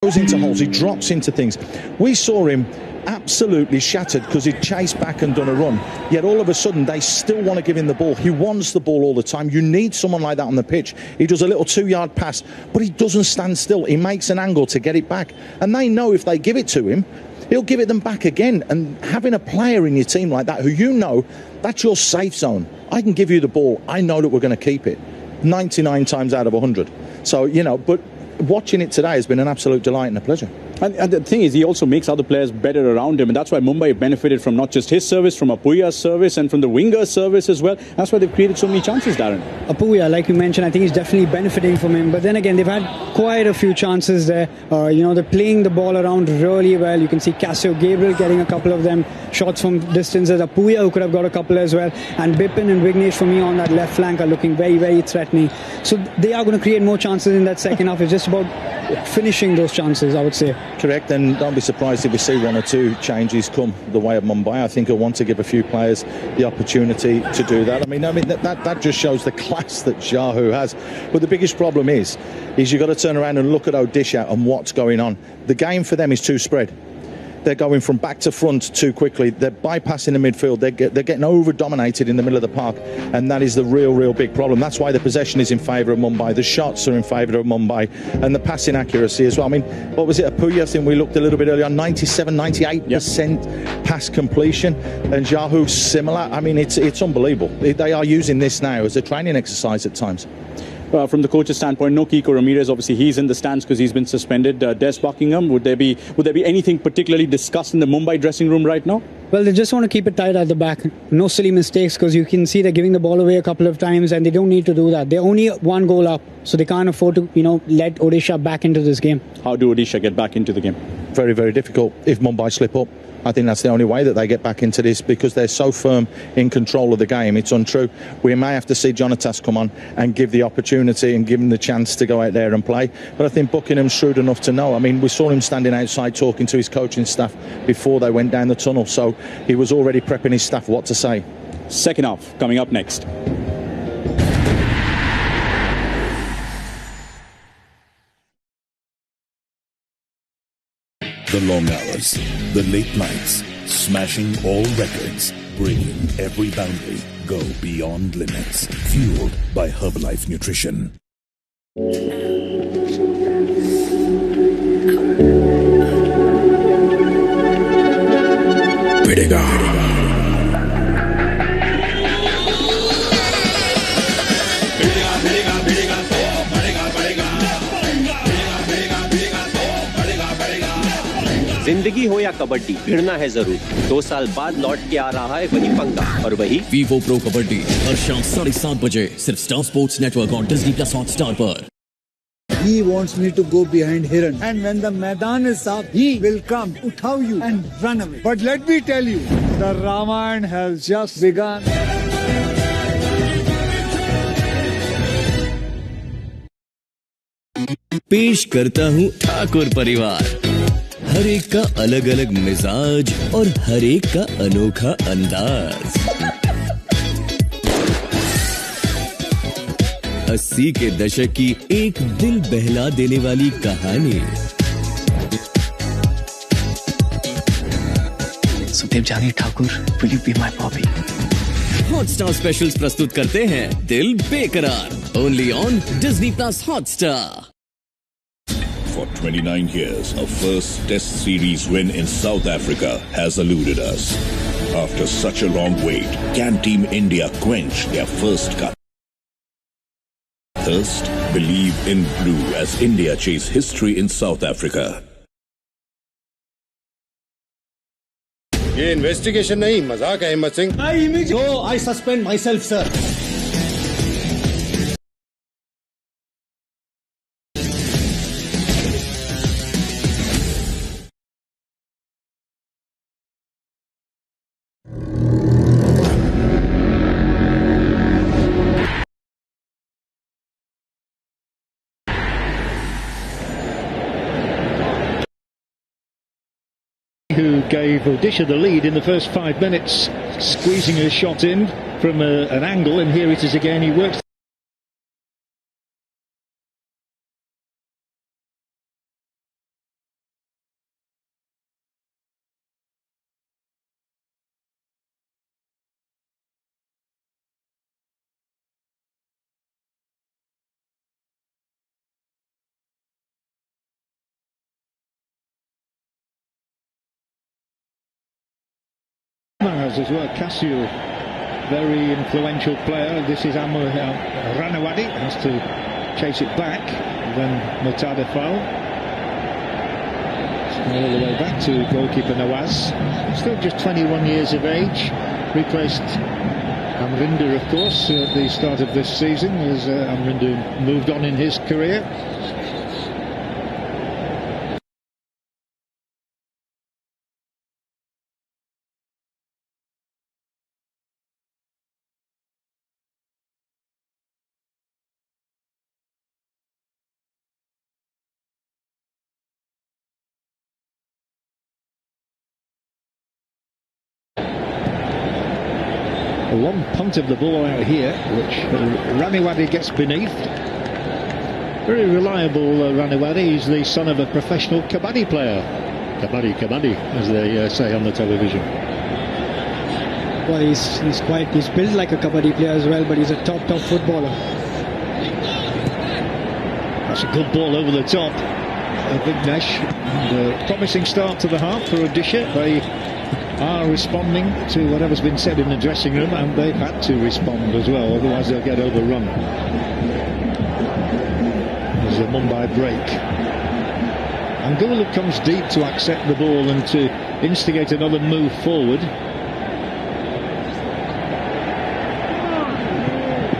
goes into holes, he drops into things. We saw him absolutely shattered because he'd chased back and done a run, yet all of a sudden they still want to give him the ball. He wants the ball all the time. You need someone like that on the pitch. He does a little 2-yard pass, but he doesn't stand still. He makes an angle to get it back, and they know if they give it to him, he'll give it them back again. And having a player in your team like that, who you know, that's your safe zone. I can give you the ball. I know that we're going to keep it 99 times out of 100. So, you know, but watching it today has been an absolute delight and a pleasure. And the thing is, he also makes other players better around him, and that's why Mumbai benefited from not just his service, from Apuya's service and from the winger's service as well. That's why they've created so many chances, Darren. Apuya, like you mentioned, I think he's definitely benefiting from him. But then again, they've had quite a few chances there. You know, they're playing the ball around really well. You can see Casio Gabriel getting a couple of them, shots from distances. Apuya, who could have got a couple as well. And Bipin and Vignesh, for me, on that left flank are looking very, very threatening. So they are going to create more chances in that second half. It's just about finishing those chances, I would say. Correct, and don't be surprised if we see 1 or 2 changes come the way of Mumbai. I think he'll want to give a few players the opportunity to do that. I mean that just shows the class that Jahu has. But the biggest problem is you've got to turn around and look at Odisha and what's going on. The game for them is too spread. They're going from back to front too quickly. They're bypassing the midfield. They're getting over-dominated in the middle of the park, and that is the real big problem. That's why the possession is in favour of Mumbai. The shots are in favour of Mumbai, and the passing accuracy as well. I mean, what was it? Apuya, I think we looked a little bit earlier on, 97, 98% pass completion, and Jahu similar. I mean, it's unbelievable. They are using this now as a training exercise at times. From the coach's standpoint, no Kiko Ramirez. Obviously, he's in the stands because he's been suspended. Des Buckingham, would there be anything particularly discussed in the Mumbai dressing room right now? Well, they just want to keep it tight at the back. No silly mistakes, because you can see they're giving the ball away a couple of times, and they don't need to do that. They're only 1 goal up, so they can't afford to, let Odisha back into this game. How do Odisha get back into the game? Very, very difficult if Mumbai slip up. I think that's the only way that they get back into this, because they're so firm in control of the game. It's untrue. We may have to see Jonatas come on and give the opportunity and give him the chance to go out there and play. But I think Buckingham's shrewd enough to know. I mean, we saw him standing outside talking to his coaching staff before they went down the tunnel. So he was already prepping his staff what to say. Second half coming up next. The long hours, the late nights, smashing all records, breaking every boundary, go beyond limits. Fueled by Herbalife Nutrition. जिंदगी हो या कबड्डी, भिड़ना है जरूर। 2 साल बाद लौट के आ रहा है वही पंगा, और वही वीवो प्रो कबड्डी हर शाम 7:30 बजे सिर्फ स्टार स्पोर्ट्स नेटवर्क और डिज्नी प्लस हॉटस्टार पर। He wants me to go behind Hiran, and when the Maidan is up, he will come, uthaw you and run away. But let me tell you, the Ramayana has just begun. पेश करता हूँ ठाकुर परिवार। हर एक का अलग अलग मिजाज और हर एक का अनोखा अंदाज। 80 के दशक की एक दिल बहला देने वाली कहानी। सुदेव जानी Thakur, will you be my Bobby? Hotstar specials प्रस्तुत करते हैं दिल बेकरार, only on Disney Plus Hotstar. For 29 years, a first Test Series win in South Africa has eluded us. After such a long wait, can Team India quench their first cup? Thirst, believe in blue as India chase history in South Africa. ये investigation नहीं, मजाक है हिम्मत Singh. So I suspend myself, sir. Who gave Odisha the lead in the first 5 minutes, squeezing a shot in from an angle, and here it is again. He works players as well. Casio, very influential player. This is Ranawadi, has to chase it back. Then Mutada foul. All the way back to goalkeeper Nawaz. Still just 21 years of age. Replaced Amrinder, of course, at the start of this season, as Amrinder moved on in his career. A long punt of the ball out here, which Ranawadi gets beneath. Very reliable Ranawadi. He's the son of a professional kabaddi player. Kabaddi, as they say on the television. Well, he's built like a kabaddi player as well, but he's a top footballer. That's a good ball over the top of Vignesh. And a promising start to the half for ODISHA. They are responding to whatever's been said in the dressing room, and they've had to respond as well, otherwise they'll get overrun. There's a Mumbai break. Angola comes deep to accept the ball and to instigate another move forward.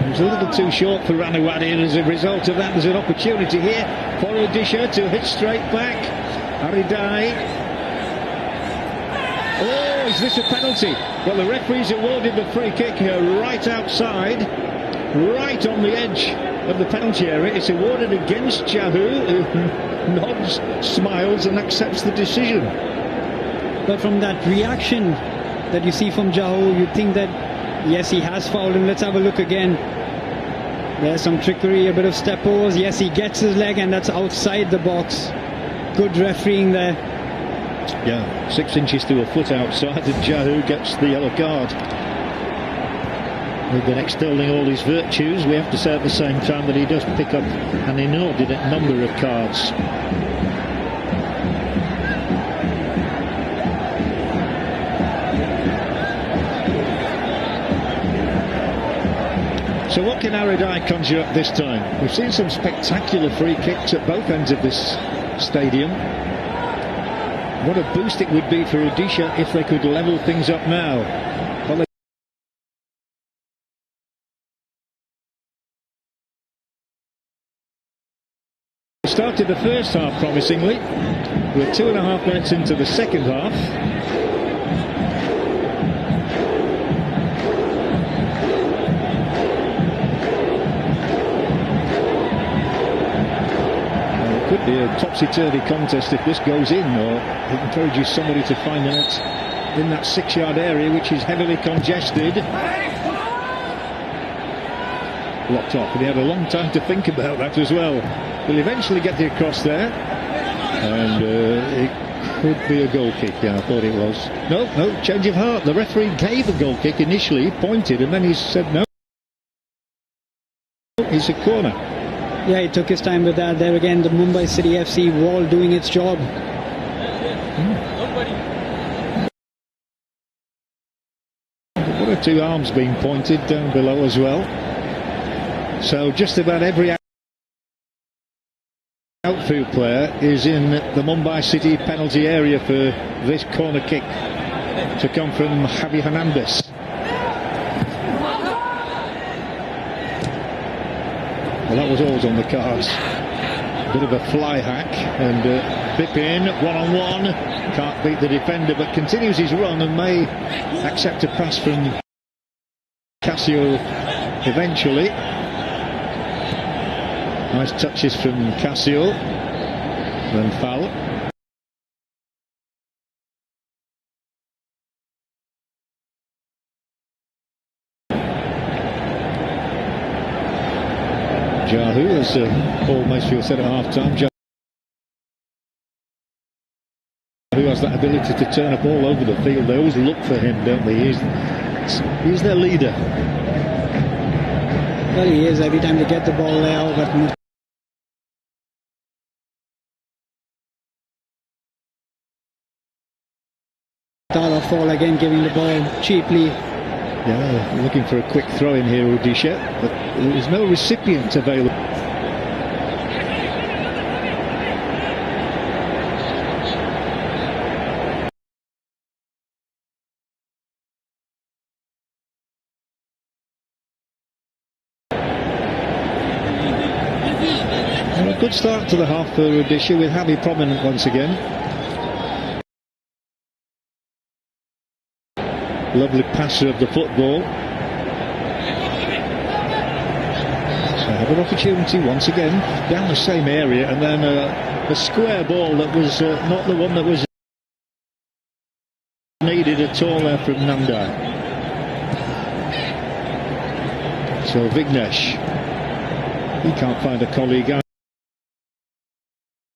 It was a little too short for Ranawadi, and as a result of that there's an opportunity here for ODISHA to hit straight back. Aridai. Oh, is this a penalty? Well, the referee's awarded the free kick here right outside, right on the edge of the penalty area. It's awarded against Jahu, who nods, smiles and accepts the decision. But from that reaction that you see from Jahu, you think that, yes, he has fouled him. Let's have a look again. There's some trickery, a bit of step overs. Yes, he gets his leg, and that's outside the box. Good refereeing there. Yeah, 6 inches to a foot outside, and Jahu gets the yellow card. We've been extolling all his virtues. We have to say at the same time that he does pick up an inordinate number of cards. So what can Aridai conjure up this time? We've seen some spectacular free kicks at both ends of this stadium. What a boost it would be for ODISHA if they could level things up now. Well, they started the first half promisingly. We're 2.5 minutes into the second half. Could be a topsy-turvy contest if this goes in, or it encourages somebody to find the net in that 6-yard area, which is heavily congested. Blocked off, and he had a long time to think about that as well. He'll eventually get it across there, and it could be a goal kick. Yeah, I thought it was. No, change of heart. The referee gave a goal kick initially, pointed, and then he said no. It's a corner. Yeah, he took his time with that. There again, the Mumbai City FC wall doing its job. One or two arms being pointed down below as well. So just about every outfield player is in the Mumbai City penalty area for this corner kick to come from Javi Hernandez. Well, that was always on the cards. Bit of a fly hack, and Bipin one-on-one. Can't beat the defender, but continues his run and may accept a pass from Casio eventually. Nice touches from Casio. Then foul. Jahu, as Paul Macefield said at half-time, Jahu has that ability to turn a ball over the field. They always look for him, don't they? He's their leader. Well, he is. Every time they get the ball there, but Tala fall again, giving the ball cheaply. Yeah, looking for a quick throw in here, ODISHA, but there is no recipient available. And a good start to the half for ODISHA with Javi prominent once again. Lovely passer of the football. So have an opportunity once again down the same area, and then a square ball that was not the one that was needed at all there from Nanda. So Vignesh, he can't find a colleague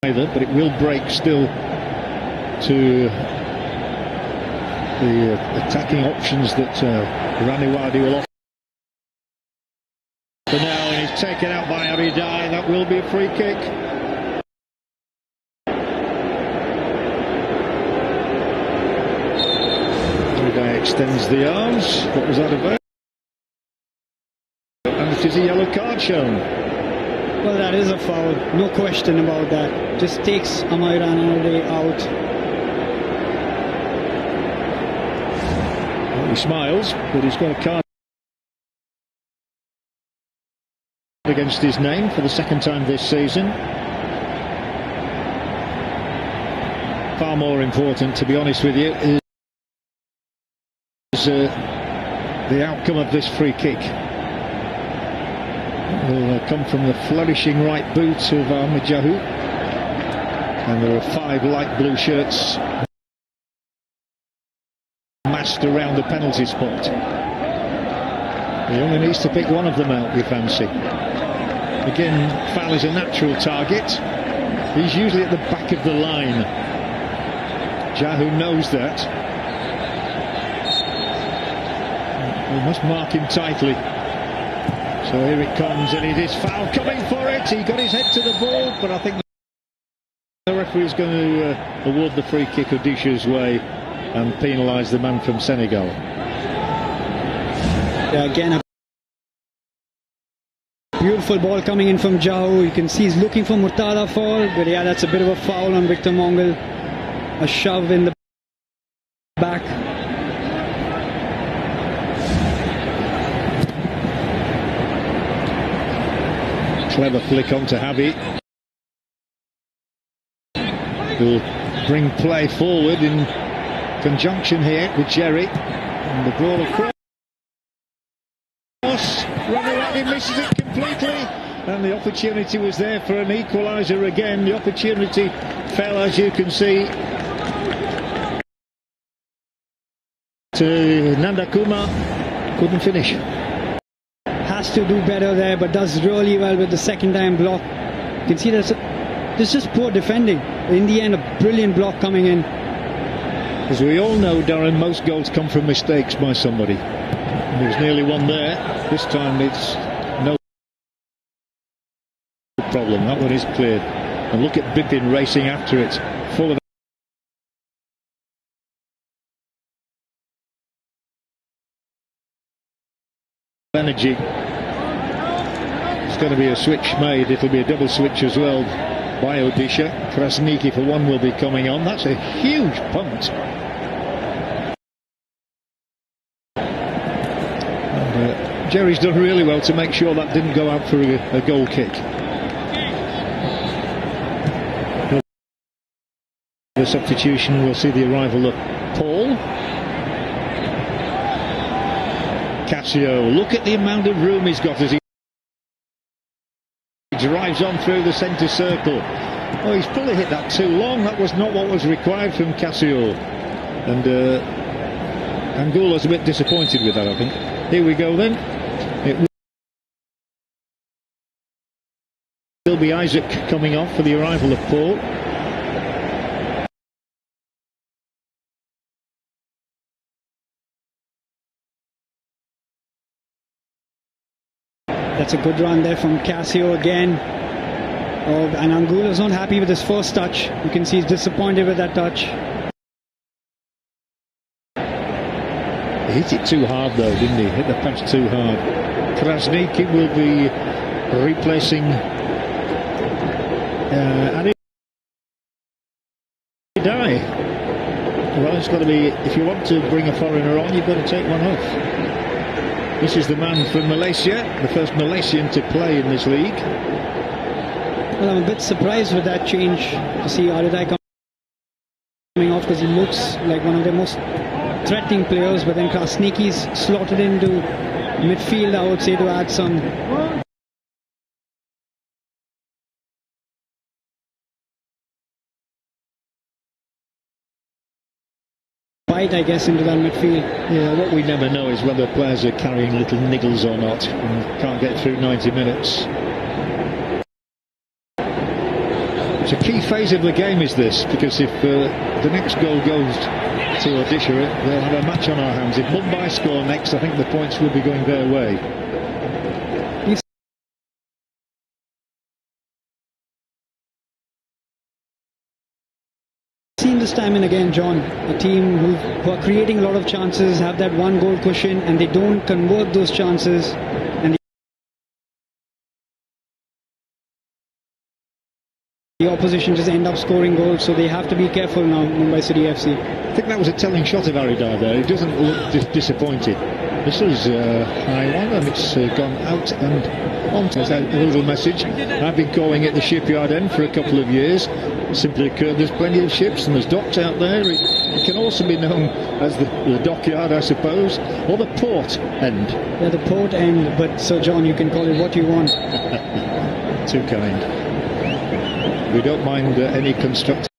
either, but it will break still to the attacking options that Raniwadi will offer. For now, and he's taken out by Aridai. That will be a free kick. Aridai extends the arms. What was that about? And it is a yellow card shown. Well, that is a foul, no question about that. Just takes Amay Ranade out. He smiles, but he's got a card against his name for the second time this season. Far more important, to be honest with you, is the outcome of this free kick. It will come from the flourishing right boot of Ahmed Jahu, and there are 5 light blue shirts massed around the penalty spot. He only needs to pick one of them out, we fancy. Again, foul is a natural target. He's usually at the back of the line. Jahu knows that. We must mark him tightly. So here it comes, and it is foul coming for it. He got his head to the ball, but I think the referee is going to award the free kick ODISHA's way and penalise the man from Senegal. Yeah, again, a beautiful ball coming in from Jahu. You can see he's looking for Murtada fall, but yeah, that's a bit of a foul on Victor Mongal. A shove in the back. Clever flick onto Javi. Will bring play forward in conjunction here with Jerry, and the ball across. Raniwadi misses it completely, and the opportunity was there for an equaliser again. The opportunity fell, as you can see, to Nanda Kumar. Couldn't finish. Has to do better there, but does really well with the second time block. You can see there's just poor defending. In the end, a brilliant block coming in. As we all know, Darren, most goals come from mistakes by somebody. And there was nearly one there. This time it's no problem. That one is cleared. And look at Bipin racing after it, full of energy. It's going to be a switch made. It'll be a double switch as well by ODISHA. Krasniki for one will be coming on. That's a huge punt. And, Jerry's done really well to make sure that didn't go out for a goal kick. The substitution, we'll see the arrival of Paul. Casio, look at the amount of room he's got as he drives on through the centre circle. Oh, he's probably hit that too long. That was not what was required from Casio. And Angula's a bit disappointed with that, I think. Here we go then. It will be Isaac coming off for the arrival of Paul. That's a good run there from Casio again. Oh, and Angula's not happy with his first touch. You can see he's disappointed with that touch. hit it too hard though, didn't he? Hit the pass too hard. Krasniki will be replacing Anidai. Well, it's got to be, if you want to bring a foreigner on, you've got to take one off. This is the man from Malaysia, the first Malaysian to play in this league. Well, I'm a bit surprised with that change to see Anidai coming off, because he looks like one of the most threatening players, but then Krasniki's slotted into midfield, I would say, to add some bite, I guess, into that midfield. Yeah, what we never know is whether players are carrying little niggles or not and can't get through 90 minutes. It's a key phase of the game, is this, because if the next goal goes to ODISHA, they'll have a match on our hands. If Mumbai score next, I think the points will be going their way. We've seen this time and again, John, a team who are creating a lot of chances, have that one goal cushion, and they don't convert those chances, and the opposition just end up scoring goals. So they have to be careful now, Mumbai City FC. I think that was a telling shot of Anidai there. He doesn't look disappointed. This is a high one, and it's gone out and on. There's a little message. I've been calling it the shipyard end for a couple of years. It simply occurred there's plenty of ships and there's docks out there. It can also be known as the dockyard, I suppose, or the port end. Yeah, the port end, but Sir John, you can call it what you want. Too kind. We don't mind any constructive.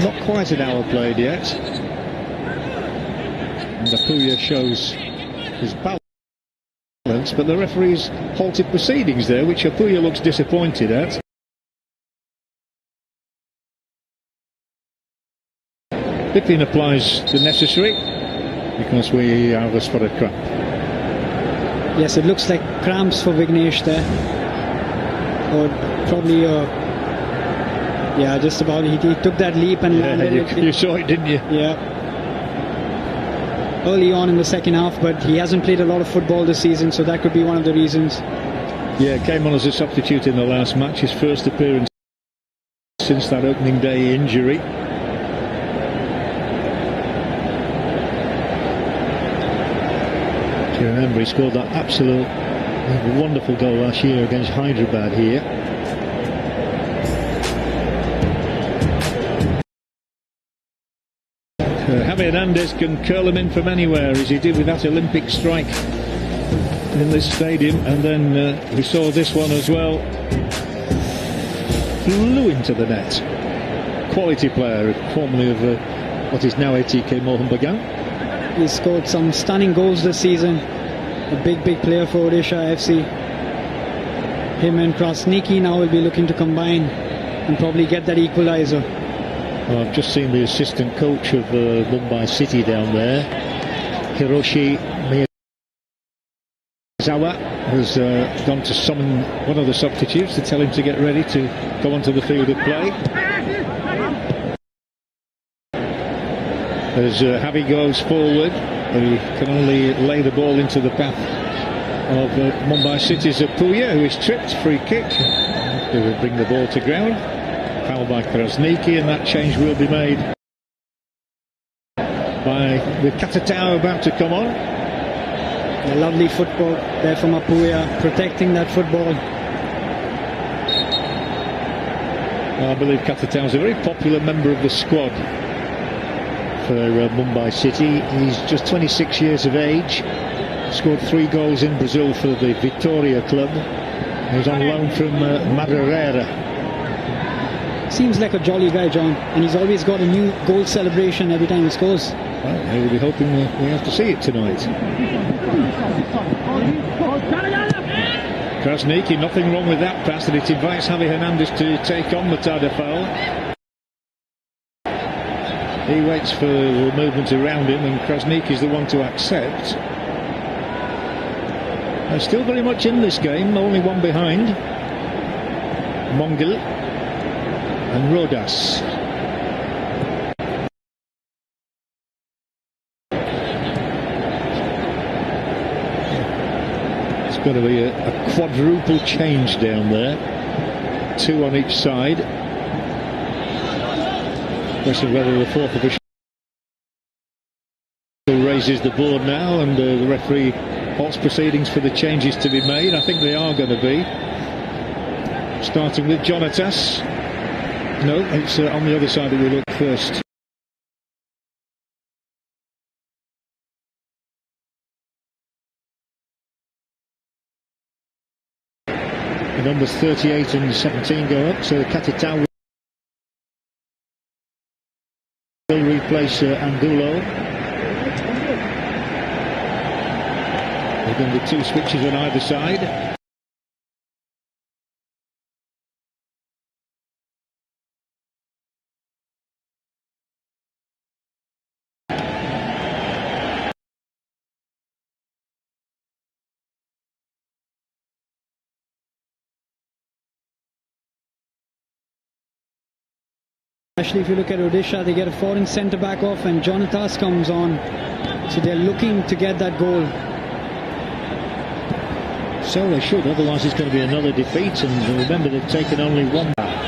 Not quite an hour played yet. And Apuya shows his balance. But the referee's halted proceedings there, which Apuya looks disappointed at. Pippin applies the necessary because we have a spot of cramp. Yes, it looks like cramps for Vignesh there, or probably yeah, just about. He took that leap and landed. You saw it, didn't you? Yeah. Early on in the second half, but he hasn't played a lot of football this season, so that could be one of the reasons. Yeah, came on as a substitute in the last match, his first appearance since that opening day injury. Do you remember he scored that absolute wonderful goal last year against Hyderabad here? Javi Hernandez can curl him in from anywhere, as he did with that Olympic strike in this stadium, and then we saw this one as well. Flew into the net. Quality player, formerly of what is now ATK Mohun Bagan. He scored some stunning goals this season. A big player for Odisha FC. Him and Krasniki now will be looking to combine and probably get that equalizer. Well, I've just seen the assistant coach of Mumbai City down there, Hiroshi Miyazawa, has gone to summon one of the substitutes to tell him to get ready to go onto the field of play. As Javi goes forward, he can only lay the ball into the path of Mumbai City's Apuya, who is tripped. Free kick. He will bring the ball to ground. Foul by Krasniki, and that change will be made with Katatau about to come on. A lovely football there from Apuya, protecting that football. Well, I believe Katatau is a very popular member of the squad for Mumbai City. He's just 26 years of age, scored 3 goals in Brazil for the Vitória club. He's on loan from Madureira. Seems like a jolly guy, John, and he's always got a new goal celebration every time he scores. Well, we'll be hoping we have to see it tonight. Krasniki, nothing wrong with that pass, and it invites Javi Hernandez to take on the Tadefal. He waits for the movement around him, and Krasniqi is the one to accept. They're still very much in this game, only one behind. Mongil and Rodas. It's going to be a quadruple change down there. 2 on each side. Question whether the fourth official raises the board now and the referee halts proceedings for the changes to be made. I think they are going to be. Starting with Jonatas. No, it's on the other side that we look first. The numbers 38 and 17 go up, so Katatau will replace Angulo. There's going to be 2 switches on either side. Especially if you look at Odisha, they get a foreign centre-back off and Jonatas comes on. So they're looking to get that goal. So they should, otherwise it's going to be another defeat, and remember they've taken only 1 back.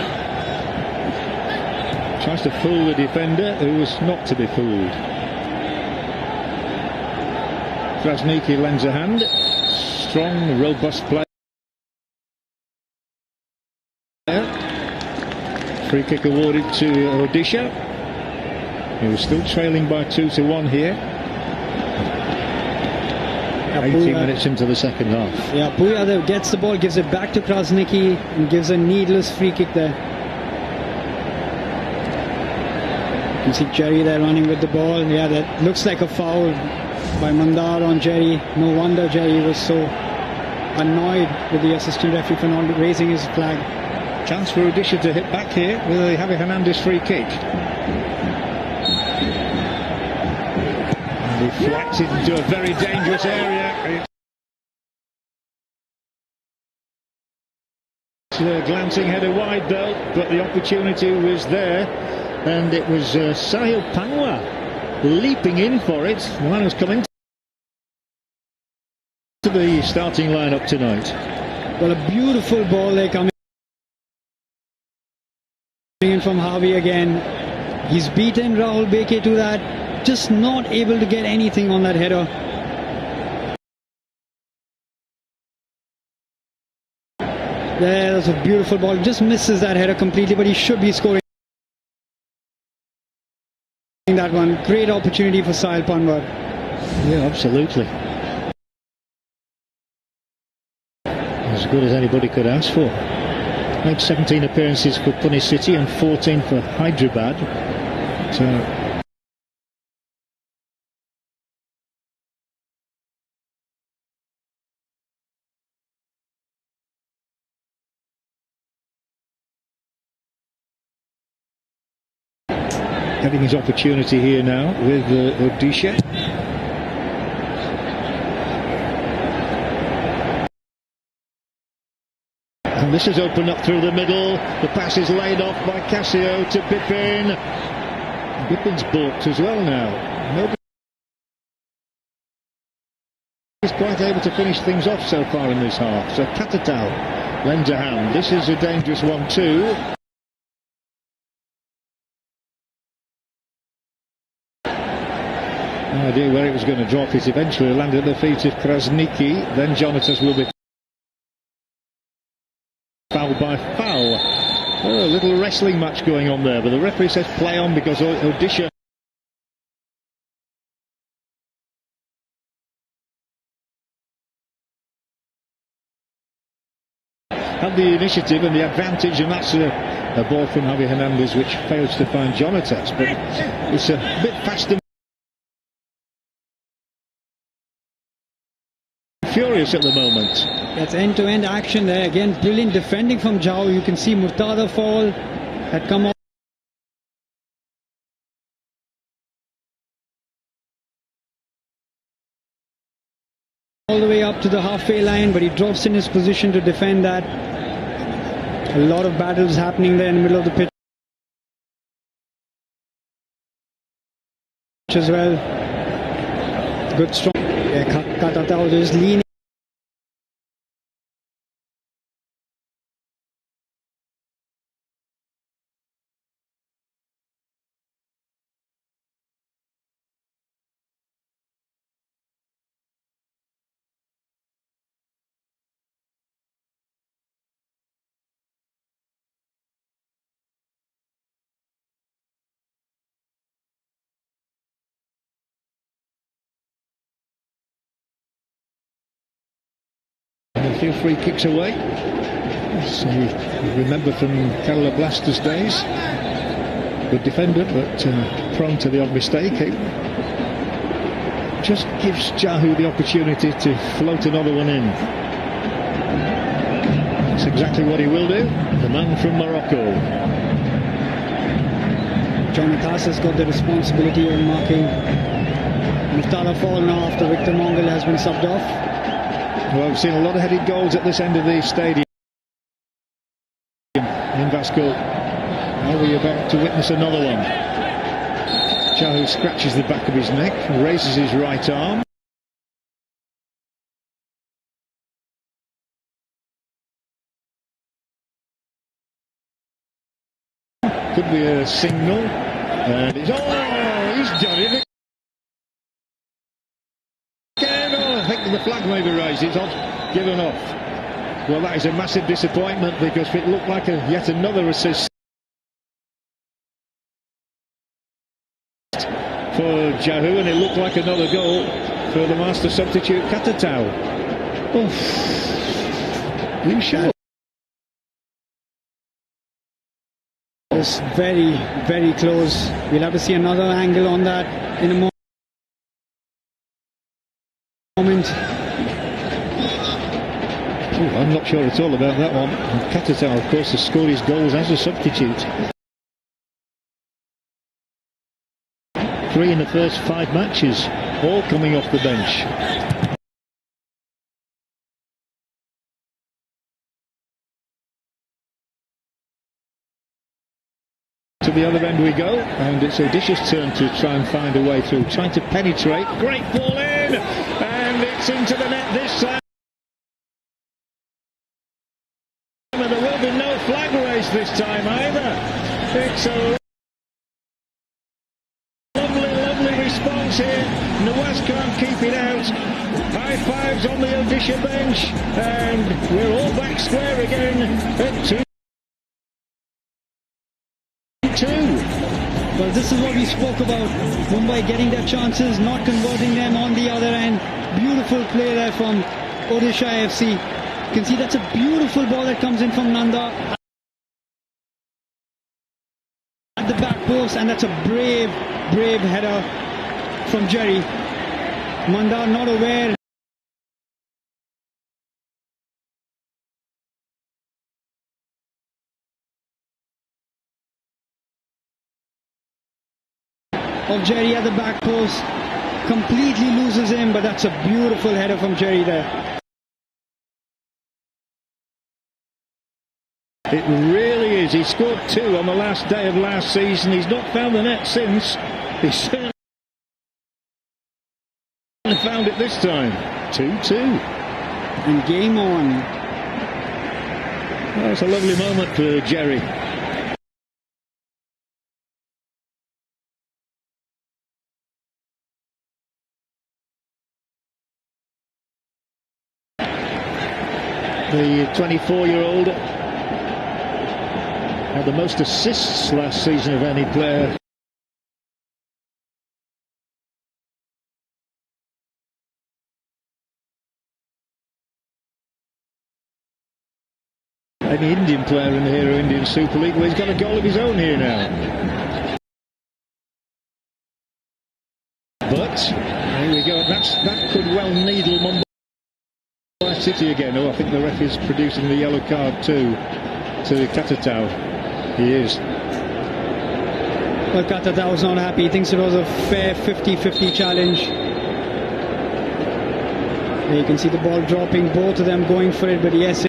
Tries to fool the defender, who was not to be fooled. Krasniqi lends a hand. Strong, robust player. Free kick awarded to Odisha. He was still trailing by 2-1 here. 18 minutes into the second half. Yeah, Puya gets the ball, gives it back to Krasniqi and gives a needless free kick there. You can see Jerry there running with the ball. Yeah, that looks like a foul by Mandar on Jerry. No wonder Jerry was so annoyed with the assistant referee for not raising his flag. Chance for Odisha to hit back here with a Javi Hernandez free kick. And deflected into a very dangerous area. It's a glancing header wide though, but the opportunity was there, and it was Sahil Pangwa leaping in for it. The man who's coming to the starting lineup tonight. Well, a beautiful ball there coming in from Javi again. He's beaten Rahul Beke to that, just not able to get anything on that header. There's a beautiful ball, just misses that header completely, but he should be scoring that one. Great opportunity for Sahil Panwar. Yeah, absolutely. As good as anybody could ask for. Made 17 appearances for Pune City and 14 for Hyderabad. So getting his opportunity here now with Odisha. And this has opened up through the middle. The pass is laid off by Cassio to Bipin. Bipin's balked as well now. Nobody's quite able to finish things off so far in this half. So Katatau lends a hand. This is a dangerous one too. No idea where it was going to drop. It eventually landed at the feet of Krasniqi. Then Jonatas will be foul by foul. Oh, a little wrestling match going on there, but the referee says play on because Odisha had the initiative and the advantage, and that's a ball from Javi Hernandez which fails to find Jonatas, but it's a bit faster. Furious at the moment. That's end-to-end action there. Again, brilliant defending from Jao. You can see Murtada fall had come off. up to the halfway line, but he drops in his position to defend that. A lot of battles happening there in the middle of the pitch as well. Good strong. Yeah, Katatao just leaning. A few free kicks away. So you remember from Kerala Blasters days. Good defender, but prone to the odd mistake. It just gives Jahu the opportunity to float another one in. That's exactly what he will do. The man from Morocco. John Atas has got the responsibility of marking. Muftala fall now after Victor Mongal has been subbed off. Well, we've seen a lot of headed goals at this end of the stadium in Vasco. Are we about to witness another one? Jahu scratches the back of his neck, raises his right arm. Could be a signal. And he's done it. I think the flag may be raised. It's given off. Well, that is a massive disappointment because it looked like yet another assist for Jahu, and it looked like another goal for the master substitute Katatau. You sure? It's very, very close. We'll have to see another angle on that in a moment. I'm not sure at all about that one. Katatau, of course, has scored his goals as a substitute. 3 in the first 5 matches, all coming off the bench. To the other end we go, and it's Odisha's turn to try and find a way through, trying to penetrate. Great ball in, and it's into the net this time. There will be no flag raised this time either. It's a lovely response here. Nawaz can't keep it out. High fives on the Odisha bench, and we're all back square again at 2-2. Well, this is what we spoke about. Mumbai getting their chances, not converting them on the other end. Beautiful play there from Odisha FC. You can see that's a beautiful ball that comes in from Nanda at the back post, and that's a brave header from Jerry. Mandar not aware. Of Jerry at the back post, completely loses him, but that's a beautiful header from Jerry there. It really is. He scored 2 on the last day of last season. He's not found the net since. He certainly found it this time. 2-2. And game on. Well, it's a lovely moment for Jerry. The 24-year-old had the most assists last season of any player. Any Indian player in the Hero Indian Super League. Well, he's got a goal of his own here now. But here we go. That could well needle Mumbai City again. Oh, I think the ref is producing the yellow card too to Katatau. He is. Well, Katatau was not happy. He thinks it was a fair 50-50 challenge. There you can see the ball dropping, both of them going for it, but yes,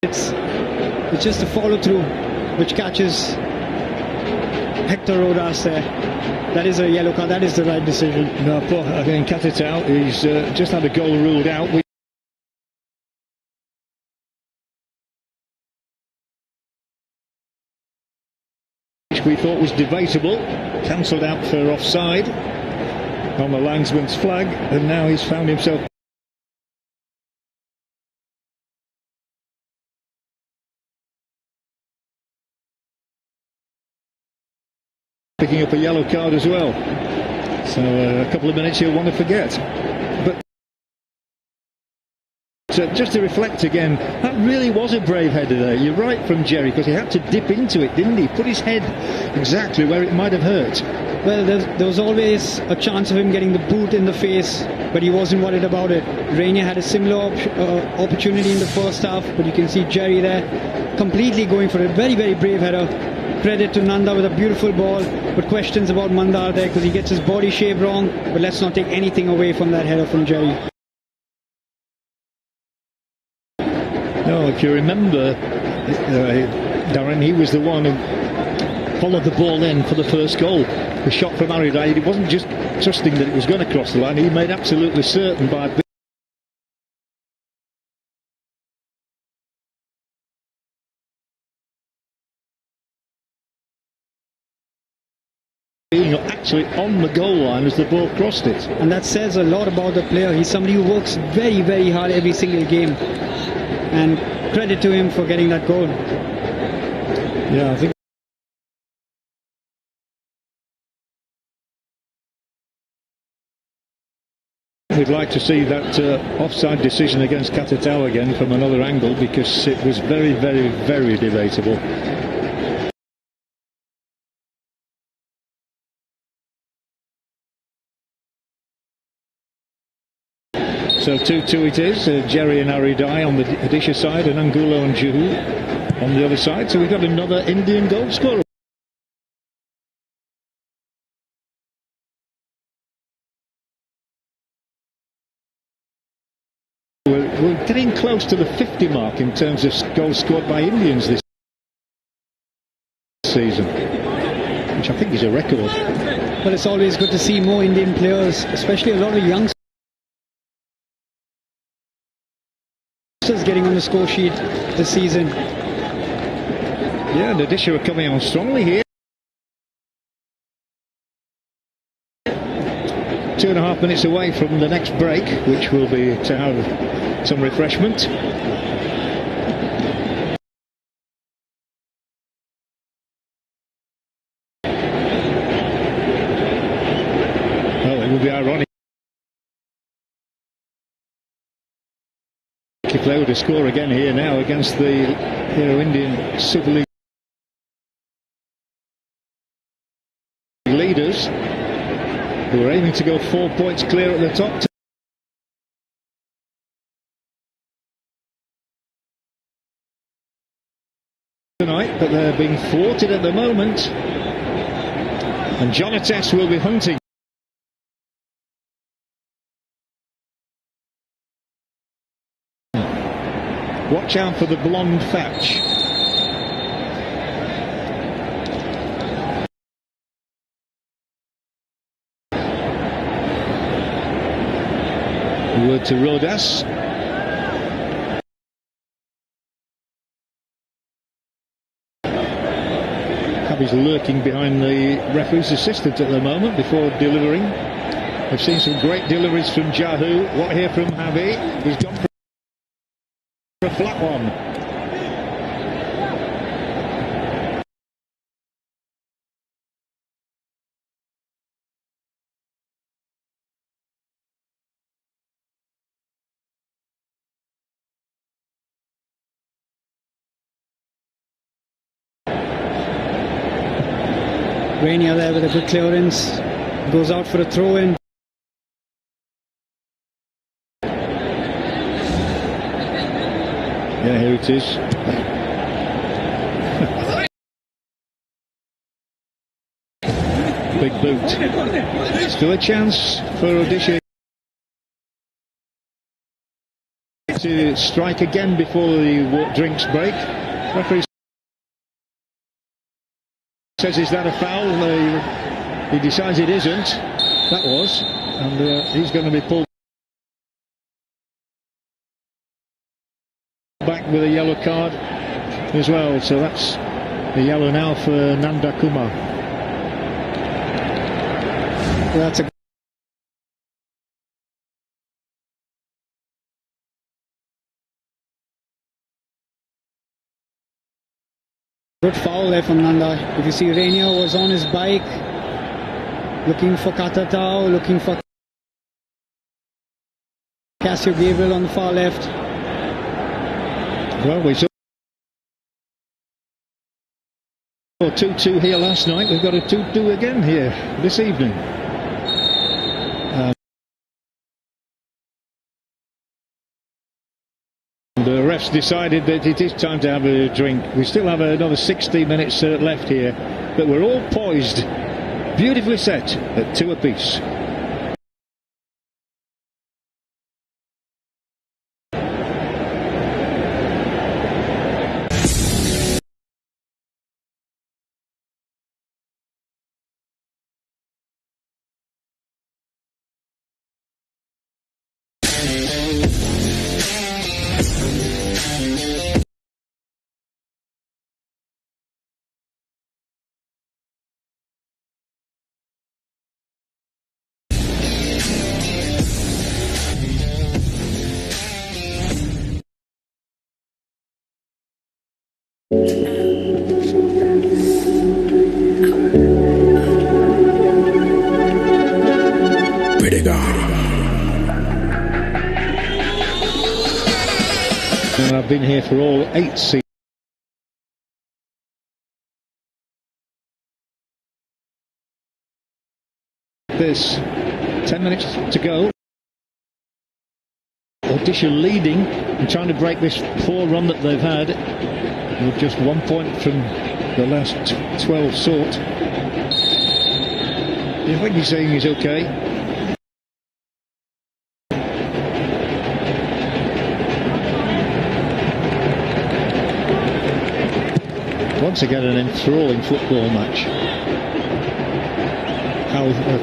it's just a follow through which catches Hector Rodas there. That is a yellow card. That is the right decision. No, but again, Katitau, he's just had a goal ruled out. Which we thought was debatable, cancelled out for offside on the linesman's flag, and now he's found himself picking up a yellow card as well. So a couple of minutes he'll want to forget. But just to reflect again, that really was a brave header there. You're right from Jerry, because he had to dip into it, didn't he? Put his head exactly where it might have hurt. Well, there was always a chance of him getting the boot in the face, but he wasn't worried about it. Rainier had a similar opportunity in the first half, but you can see Jerry there completely going for it. Very, very brave header. Credit to Nanda with a beautiful ball, but questions about Mandar there because he gets his body shape wrong. But let's not take anything away from that header from Jerry. No, if you remember, Darren, he was the one who followed the ball in for the first goal. The shot from Aridai, he wasn't just trusting that it was going to cross the line, he made absolutely certain by being actually on the goal line as the ball crossed it. And that says a lot about the player. He's somebody who works very, very hard every single game. And credit to him for getting that goal. Yeah, I think we'd like to see that offside decision against Katitau again from another angle, because it was very, very, very debatable. So 2-2 it is. Jerry and Aridai on the ODISHA side, and Angulo and Juhu on the other side. So we've got another Indian goal scorer. We're getting close to the 50 mark in terms of goals scored by Indians this season, which I think is a record. But it's always good to see more Indian players, especially a lot of youngsters getting on the score sheet this season. Yeah, and ODISHA are coming on strongly here. 2.5 minutes away from the next break, which will be to have some refreshment. Well, it will be ironic if they were to score again here now against the Indian Super League leaders, who are aiming to go 4 points clear at the top tonight, but they're being thwarted at the moment, and Jonates will be hunting. Watch out for the blonde thatch. Word to Rodas. Javi's lurking behind the referee's assistant at the moment before delivering. We've seen some great deliveries from Jahu. What here from Javi? He's gone for a flat one. Rainier there with a good clearance, goes out for a throw in. Yeah, here it is. Big boot. Still a chance for ODISHA. to strike again before the drinks break. Referee says, is that a foul? He decides it isn't. That was. And he's going to be pulled back with a yellow card as well. So that's the yellow now for Nanda Kumar. That's a good foul there from Nanda. If you see, Rainier was on his bike looking for Katatao, looking for Casio Gabriel on the far left. Well, we saw 2-2 here last night. We've got a 2-2 again here this evening. The refs decided that it is time to have a drink. We still have another 60 minutes left here, but we're all poised, beautifully set at 2 apiece. And I've been here for all 8 seasons. There's 10 minutes to go. ODISHA leading and trying to break this poor run that they've had with just 1 point from the last 12 sought. I think he's saying he's okay. Once again, an enthralling football match.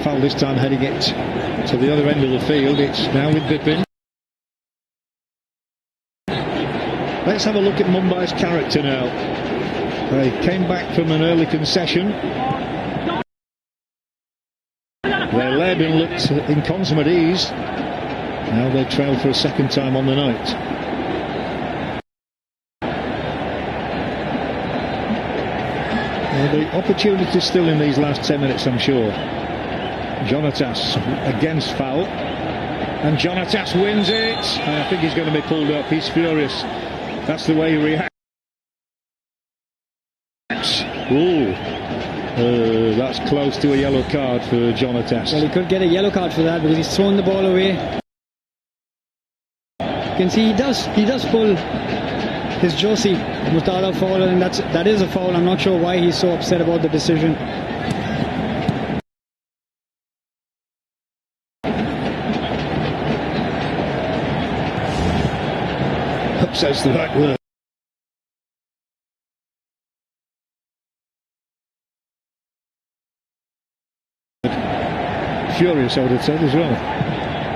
Foul this time heading it to the other end of the field. It's now with Bipin. Let's have a look at Mumbai's character now. They came back from an early concession. They led and looked in consummate ease. Now they trail for a second time on the night. Well, the opportunity is still in these last 10 minutes, I'm sure. Jonatas against foul. And Jonatas wins it. I think he's going to be pulled up. He's furious. That's the way he reacts. Ooh. That's close to a yellow card for Jonatas. Well, he could get a yellow card for that because he's thrown the ball away. You can see he does pull his Josie Mutada foul, and that is a foul. I'm not sure why he's so upset about the decision. Upset's the right word. Furious, I would have said as well.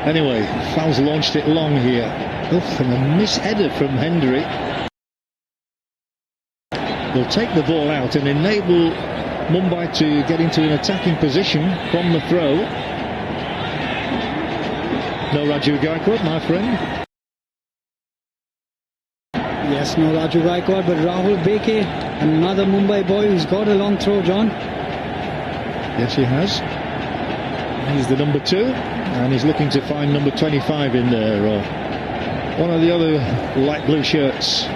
Anyway, Fowles launched it long here. Oof, and a misheader from Hendry. Will take the ball out and enable Mumbai to get into an attacking position from the throw. No Raju Gaikwad, my friend. Yes, no Raju Gaikwad, but Rahul Beke, another Mumbai boy who's got a long throw, John. Yes, he has. He's the number 2, and he's looking to find number 25 in there, or one of the other light blue shirts.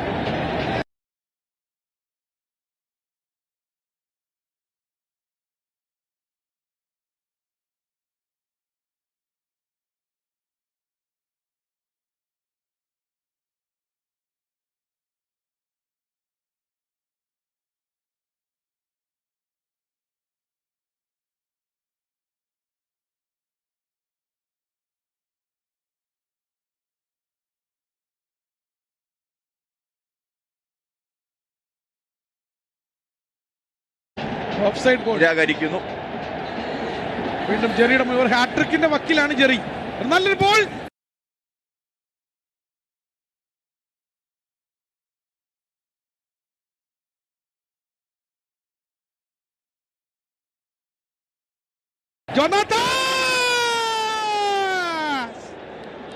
Offside goal നിരാകരിക്കുന്നു. വീണ്ടും ജെറിയുടെ ഒരു ഹാട്രിക്കിന്റെ വക്കിലാണ് Jerry. നല്ലൊരു ball.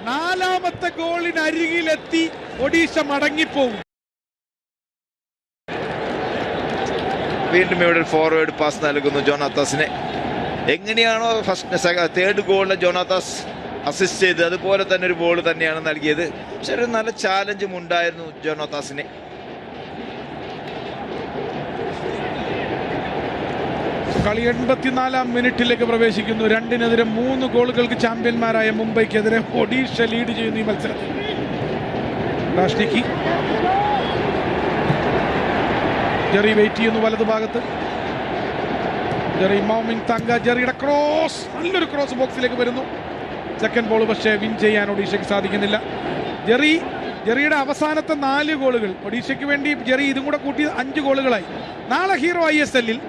നാലാമത്തെ ഗോളിന് അരികിലെത്തി ഒഡീഷ മടങ്ങിപ്പോകും. വീണ്ടും ഇവിടെ forward pass നൽകുന്നു ജോനാത്താസിനെ. എങ്ങനെയാണോ തേർഡ് ഗോളിന് ജോനാത്താസ് അസിസ്റ്റ് ചെയ്ത് അതുപോലെ തന്നെ ഒരു ബോൾ തന്നെയാണ് നൽകിയത്. പക്ഷെ ഒരു നല്ല ചാലഞ്ചും ഉണ്ടായിരുന്നു ജോനാത്താസിനെ. കളി 84-ാം മിനിറ്റിലേക്ക് പ്രവേശിക്കുന്നു. 2-നെതിരെ 3 ഗോളുകൾക്ക് ചാമ്പ്യന്മാരായ മുംബൈക്കെതിരെ ഒഡീഷ ലീഡ് ചെയ്യുന്നു ഈ മത്സരത്തിൽ. രാഷ്നിക്ക് ജെറി വെയിറ്റ് ചെയ്യുന്നു വലതുഭാഗത്ത്. ജെറി മൗമിങ് തങ്ക, ജെറിയുടെ ക്രോസ്, നല്ലൊരു ക്രോസ് ബോക്സിലേക്ക് വരുന്നു. സെക്കൻഡ് ബോൾ പക്ഷേ വിൻ ചെയ്യാൻ ഒഡീഷയ്ക്ക് സാധിക്കുന്നില്ല. ജെറിയുടെ അവസാനത്തെ 4 ഗോളുകൾ ഒഡീഷയ്ക്ക് വേണ്ടി ജെറി ഇതും കൂടെ കൂട്ടി 5 ഗോളുകളായി. നാളെ ഹീറോ ISL-ൽ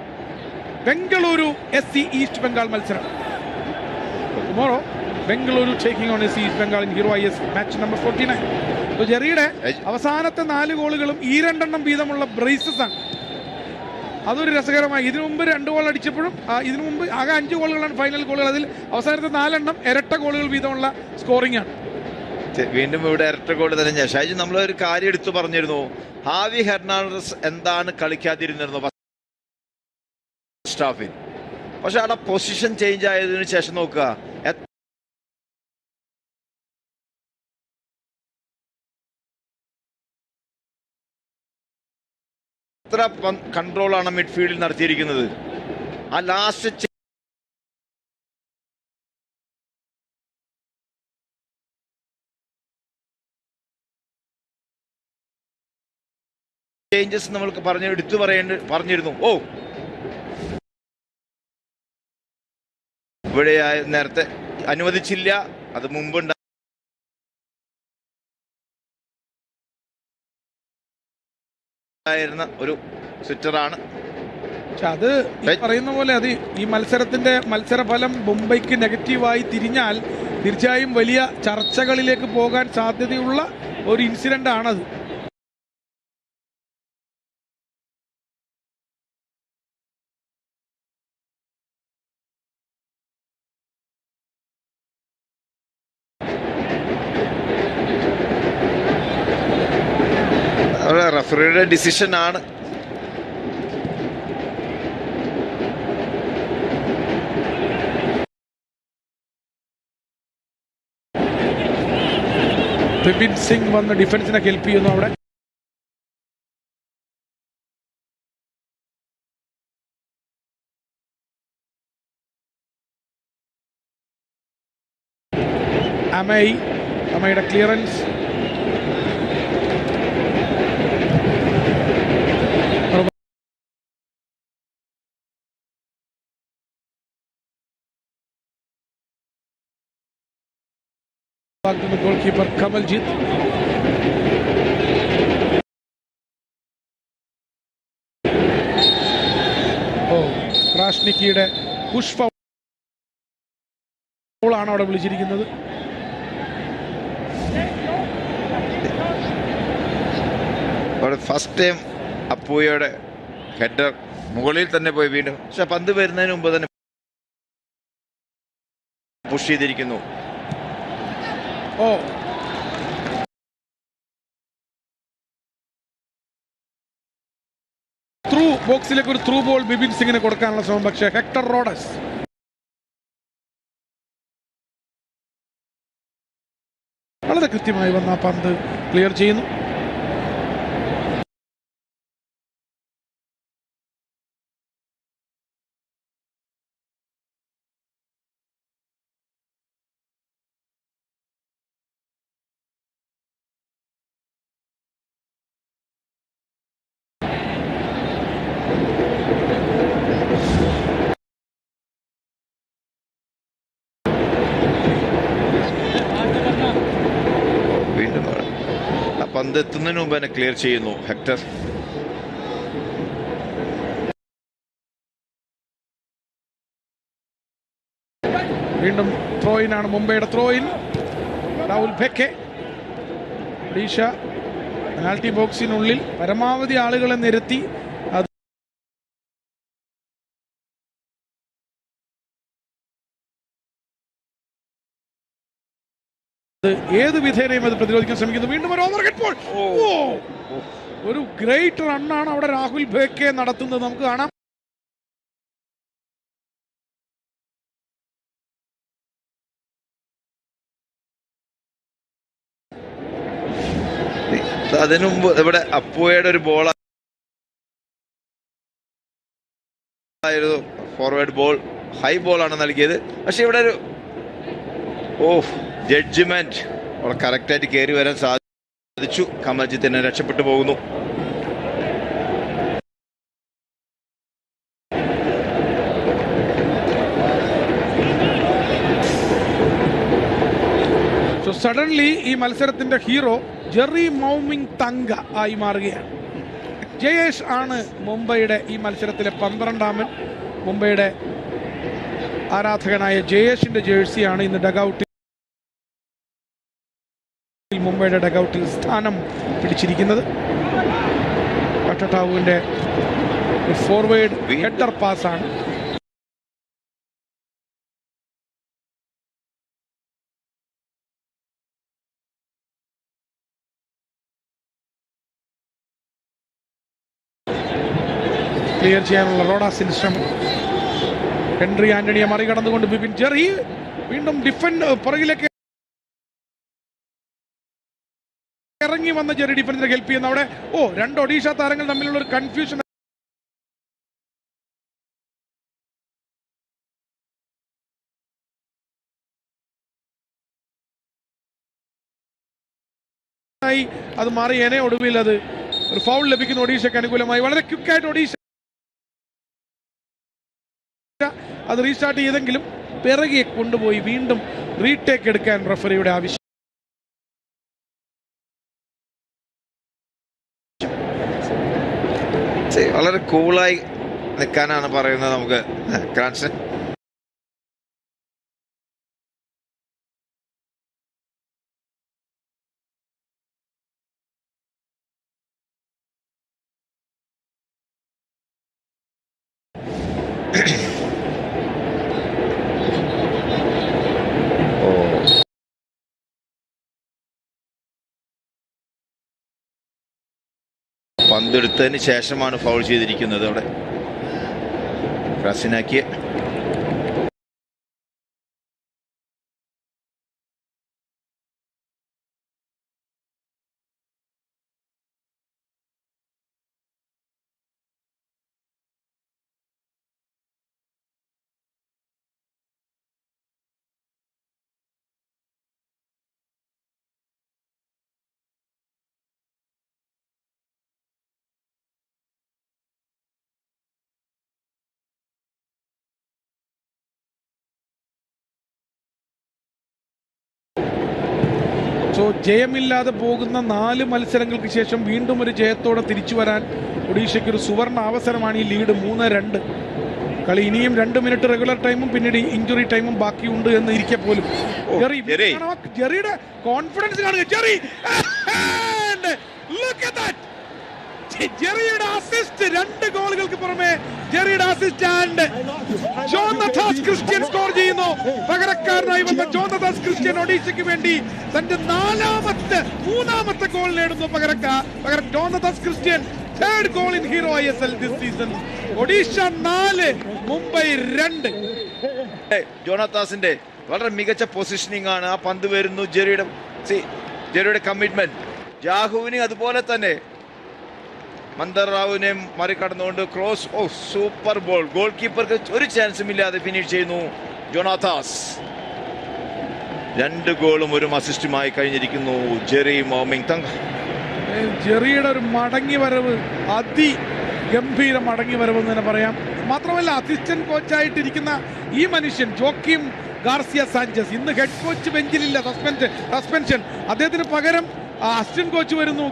ബംഗളൂരു SC ഈസ്റ്റ് ബംഗാൾ മത്സരം. Tomorrow Bengaluru taking on SC East Bengal in Hero ISL match number 49. ജെറിയുടെ അവസാനത്തെ 4 ഗോളുകളും ഈ 2 എണ്ണം വീതമുള്ള ബ്രേസസ് ആണ്. അതൊരു രസകരമായി. ഇതിനു മുമ്പ് 2 ഗോൾ അടിച്ചപ്പോഴും ഇതിനു മുമ്പ് ആകെ 5 ഗോളുകളാണ് ഫൈനൽ ഗോളുകൾ. അതിൽ അവസാനത്തെ 4 എണ്ണം ഇരട്ട ഗോളുകൾ വീതമുള്ള സ്കോറിംഗ് ആണ്. വീണ്ടും ഇവിടെ ഇരട്ട ഗോൾ തന്നെ. ഷൈജു, നമ്മളൊരു കാര്യം എടുത്തു പറഞ്ഞിരുന്നു, ഹാവി ഹെർണാണ്ടസ് എന്താണ് കളിക്കാതിരുന്നിരുന്നു സ്റ്റാഫിൽ. പക്ഷെ അവിടെ പൊസിഷൻ ചേഞ്ച് ആയതിനു ശേഷം നോക്കുക, എത്ര കൺട്രോളാണ് മിഡ്ഫീൽഡിൽ നടത്തിയിരിക്കുന്നത്. ആ ലാസ്റ്റ് ചേഞ്ചസ് നമ്മൾക്ക് പറഞ്ഞിരുന്നു. ഇവിടെ നേരത്തെ അനുവദിച്ചില്ല. അത് മുമ്പുണ്ടായിരുന്ന ഒരു സിറ്ററാണ്. പക്ഷെ അത് പറയുന്ന പോലെ അത് ഈ മത്സരത്തിന്റെ മത്സരഫലം മുംബൈക്ക് നെഗറ്റീവായി തിരിഞ്ഞാൽ തീർച്ചയായും വലിയ ചർച്ചകളിലേക്ക് പോകാൻ സാധ്യതയുള്ള ഒരു ഇൻസിഡന്റ് ആണത്. റഫറിയുടെ ഡിസിഷൻ ആണ്. ബിപിൻ സിംഗ് വന്ന് ഡിഫൻസിനെ ഹെൽപ്പ് ചെയ്യുന്നു. അവിടെ അമയുടെ ക്ലിയറൻസ്. ഗോൾകീപ്പർ കമൽജിത്ത്. റാഷ്നിക്കിയുടെ പുഷ് ഫൗളാണ് അവിടെ വിളിച്ചിരിക്കുന്നത്. ഫസ്റ്റ് ടൈം അപ്പൂയയുടെ ഹെഡർ മുകളിൽ തന്നെ പോയി വീണ്ടും. പക്ഷെ പന്ത് വരുന്നതിന് മുമ്പ് തന്നെ പുഷ് ചെയ്തിരിക്കുന്നു. ത്രൂ ബോക്സിലേക്ക് ഒരു ത്രൂ ബോൾ ബിപിൻ സിംഗിന് കൊടുക്കാനുള്ള ശ്രമം. പക്ഷേ ഹെക്ടർ റോഡസ് വളരെ കൃത്യമായി വന്ന പന്ത് ക്ലിയർ ചെയ്യുന്നു. പന്ത് എത്തുന്നതിന് മുമ്പ് തന്നെ ക്ലിയർ ചെയ്യുന്നു ഹെക്ടർ. വീണ്ടും ത്രോയിനാണ് മുംബൈയുടെ ത്രോയിൻ. രാഹുൽ ഭെക്കെ. ഒഡീഷ പെനാൽറ്റി ബോക്സിനുള്ളിൽ പരമാവധി ആളുകളെ നിരത്തി ഏത് വിധേനയും അത് പ്രതിരോധിക്കാൻ ശ്രമിക്കുന്നു. വീണ്ടും ഒരു ഓവർ ഹെഡ് ബോൾ. ഒരു ഗ്രേറ്റ് റണ്ണാണ് അവിടെ രാഹുൽ ഭേക്കെ നടത്തുന്നത്. നമുക്ക് കാണാം. അതിനു മുമ്പ് ഇവിടെ അപ്പുവയുടെ ഒരു ബോളായിരുന്നു, ഫോർവേഡ് ബോൾ, ഹൈ ബോളാണ് നൽകിയത്. പക്ഷെ ഇവിടെ ഒരു ജഡ്ജ്മെന്റ് അവിടെ കറക്റ്റായിട്ട് കയറി വരാൻ സാധിച്ചു. കമൽജിത്ത് രക്ഷപ്പെട്ടു പോകുന്നു. സഡൻലി ഈ മത്സരത്തിന്റെ ഹീറോ ജെറി മൗമിങ് തങ്ക ആയി മാറുകയാണ്. ജയേഷ് ആണ് മുംബൈയുടെ ഈ മത്സരത്തിലെ 12ാമൻ. മുംബൈയുടെ ആരാധകനായ ജയേഷിന്റെ ജേഴ്സിയാണ് ഇന്ന് മുംബൈയുടെ ഡഗൌട്ടിൽ സ്ഥാനം പിടിച്ചിരിക്കുന്നത്. പട്ടട്ടാവുവിന്റെ ഫോർവേഡ് ഹെഡർ പാസാണ്. ക്ലിയർ ചെയ്യാനുള്ള റോഡാസിന്റെ ശ്രമം. ഹെൻറി ആന്റണിയെ മറികടന്നുകൊണ്ട് ബിപിൻ ജെറി വീണ്ടും പുറകിലേക്ക് ഇറങ്ങി വന്ന ജെറി ഡിഫൻസിനെ ഹെൽപ്പ് ചെയ്യുന്ന അവിടെ 2 ഒഡീഷ താരങ്ങൾ തമ്മിലുള്ള ഒരു കൺഫ്യൂഷൻ അത് മാറിയേനെ. ഒടുവിൽ അത് ഒരു ഫൗൾ ലഭിക്കുന്ന ഒഡീഷയ്ക്ക് അനുകൂലമായി. വളരെ ക്വിക്കായിട്ട് ഒഡീഷ അത് റീസ്റ്റാർട്ട് ചെയ്തെങ്കിലും പിറകെ കൊണ്ടുപോയി വീണ്ടും റീടേക്ക് എടുക്കാൻ റഫറിയുടെ ആവശ്യം. വളരെ കൂളായി നിൽക്കാനാണ് പറയുന്നത് നമുക്ക് ക്രാൻസൺ. പന്തെടുത്തതിന് ശേഷമാണ് ഫൗൾ ചെയ്തിരിക്കുന്നത് അവിടെ ക്രാസിനാക്കിയ. ജയമില്ലാതെ പോകുന്ന 4 മത്സരങ്ങൾക്ക് ശേഷം വീണ്ടും ഒരു ജയത്തോടെ തിരിച്ചു വരാൻ ഒഡീഷയ്ക്ക് ഒരു സുവർണ അവസരമാണ് ഈ ലീഡ് 3-2. കളി ഇനിയും 2 മിനിറ്റ് റെഗുലർ ടൈമും പിന്നീട് ഇഞ്ചുറി ടൈമും ബാക്കിയുണ്ട് എന്ന് ഇരിക്കെ പോലും ജെറിയുടെ കോൺഫിഡൻസ് കാണുക. ജെറിയുടെ അസിസ്റ്റ്, 2 ഗോളുകൾക്ക് പുറമെ ജെറിയുടെ അസിസ്റ്റ് ആൻഡ് ജോണഥാസ് ക്രിസ്ത്യൻ സ്കോർ ചെയ്യുന്നു. പകരക്കാരനായി വന്ന ജോണഥാസ് ക്രിസ്ത്യൻ ഒഡീഷയ്ക്ക് വേണ്ടി തന്റെ 3ാമത്തെ ഗോൾ നേടുന്നു. പകരം Jonathas Cristian 3rd goal in Hero ISL this season. Odisha 4 Mumbai 2. ജോണത്താസിന്റെ വളരെ മികച്ച പൊസിഷനിങ് ആണ്. ആ പന്ത് വരുന്നു. ജെറിയുടെ കമ്മിറ്റ്മെന്റ്, ജാഹുവിന് അതുപോലെ തന്നെ മന്ദർ റാവുവിനെ മറികടന്നുകൊണ്ട് ക്രോസ്. Super ball. ഗോൾ കീപ്പർക്ക് ഒരു ചാൻസും ഇല്ലാതെ ഫിനിഷ് ചെയ്യുന്നു ജോണാഥാസ്. 2 ഗോളും 1 അസിസ്റ്റുമായി കഴിഞ്ഞിരിക്കുന്നു ജെറി മൗമിങ് തങ്ക. ജെറിയുടെ ഒരു മടങ്ങി വരവ്, അതിഗംഭീര മടങ്ങി വരവ് എന്ന് തന്നെ പറയാം. മാത്രമല്ല അസിസ്റ്റന്റ് കോച്ചായിട്ടിരിക്കുന്ന ഈ മനുഷ്യൻ ജോക്കിം ഗാർസിയ സാഞ്ചസ് ഇന്ന് ഹെഡ് കോച്ച് ബെഞ്ചിലില്ല, സസ്പെൻഷൻ. അദ്ദേഹത്തിന് പകരം അസിസ്റ്റന്റ് കോച്ച് വരുന്നു.